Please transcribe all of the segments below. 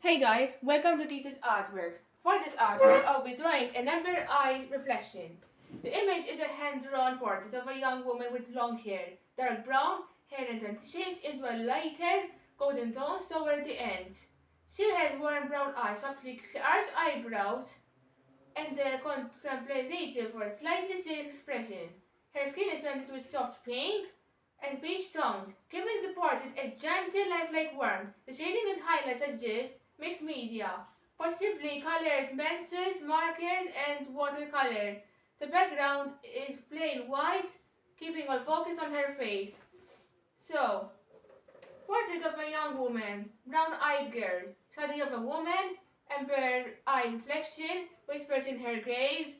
Hey guys, welcome to Teacher's Artworks. For this artwork, I'll be drawing an amber eye reflection. The image is a hand-drawn portrait of a young woman with long hair, dark brown hair and then shades into a lighter golden tones toward the ends. She has warm brown eyes, softly arched eyebrows, and a contemplative or slightly serious expression. Her skin is rendered with soft pink and peach tones, giving the portrait a gentle, lifelike warmth. The shading and highlights suggest mixed media, possibly colored pencils, markers, and watercolor. The background is plain white, keeping all focus on her face. So, portrait of a young woman, brown-eyed girl, study of a woman, amber-eyed reflection, whispers in her gaze,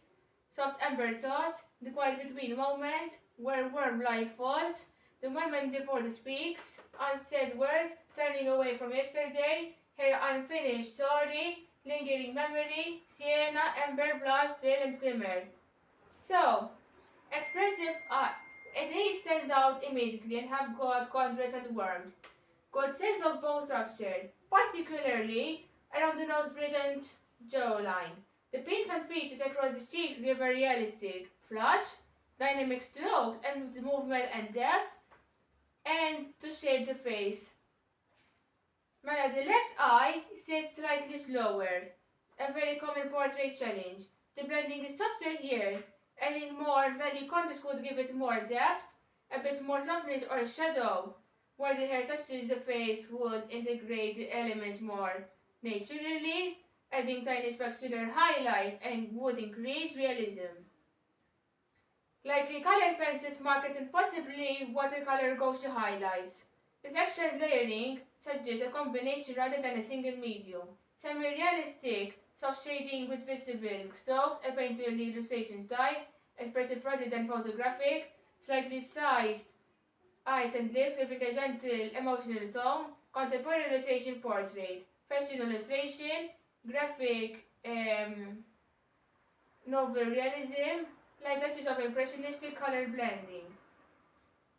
soft amber thoughts, the quiet between moments, where warm light falls, the woman before the speaks, unsaid words, turning away from yesterday, her unfinished story, lingering memory, sienna, amber, blush, still, and glimmer. So, expressive art. They stand out immediately and have got contrast and warmth. Good sense of bone structure, particularly around the nose bridge and jawline. The pinks and peaches across the cheeks give a realistic flush, dynamic strokes, and the movement and depth, and to shape the face. While the left eye sits slightly slower, a very common portrait challenge. The blending is softer here, adding more value contrast could give it more depth, a bit more softness or shadow. Where the hair touches the face would integrate the elements more naturally, adding tiny specular highlight and would increase realism. Lightly colored pencils, markers, and possibly watercolor goes to highlights. The textured layering suggests a combination rather than a single medium. Semi-realistic, soft shading with visible strokes, a painterly illustration style, expressive rather than photographic, slightly sized eyes and lips giving a gentle, emotional tone, contemporary illustration portrait, fashion illustration, graphic novel realism, light touches of impressionistic color blending.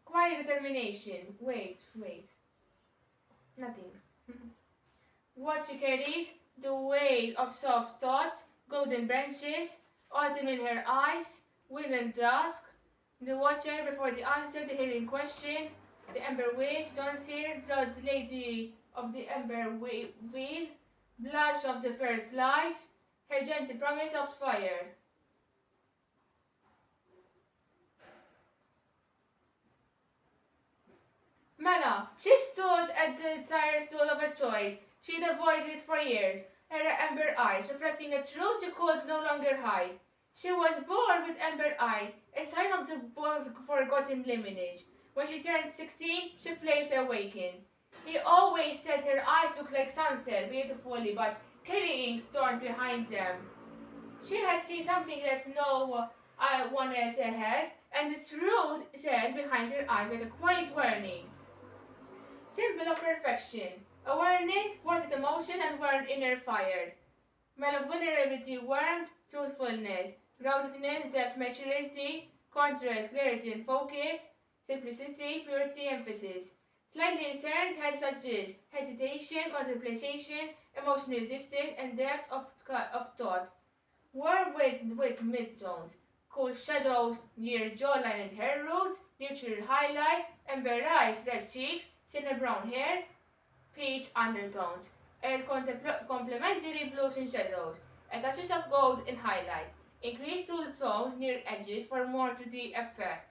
Quiet determination. Wait. Nothing. What she carries, the weight of soft thoughts, golden branches, autumn in her eyes, wind and dusk, the watcher before the answer, the hidden question, the amber witch, Dawnseer, the lady of the amber wheel, blush of the first light, her gentle promise of fire. Mela, she stood at the tire stool of her choice. She'd avoided it for years, her amber eyes reflecting a truth she could no longer hide. She was born with amber eyes, a sign of the forgotten lineage. When she turned 16, she flames awakened. He always said her eyes looked like sunset, beautifully, but carrying storms behind them. She had seen something that no one else had, and the truth said behind her eyes like a quiet warning. Symbol of perfection, awareness, worth emotion, and warm inner fire. Smell of vulnerability, warmth, truthfulness, groundedness, depth, maturity, contrast, clarity, and focus, simplicity, purity, emphasis. Slightly turned head suggests hesitation, contemplation, emotional distance, and depth of thought. Warm with midtones, cool shadows near jawline and hair roots, neutral highlights, amber eyes, red cheeks, cinnamon brown hair, peach undertones, and complementary blues in shadows, and touches of gold in highlights. Increase tool tones near edges for more to the effect.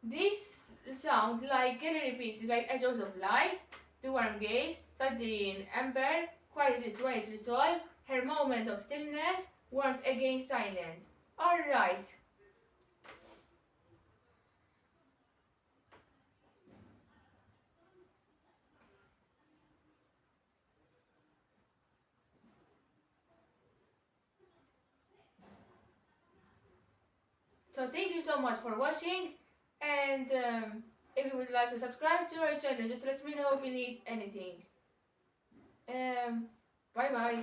These sound like gallery pieces like echoes of light, the warm gaze, studying amber, quiet resolve, her moment of stillness, warmth against silence. Alright. So thank you so much for watching, and if you would like to subscribe to our channel, just let me know if you need anything. Bye bye.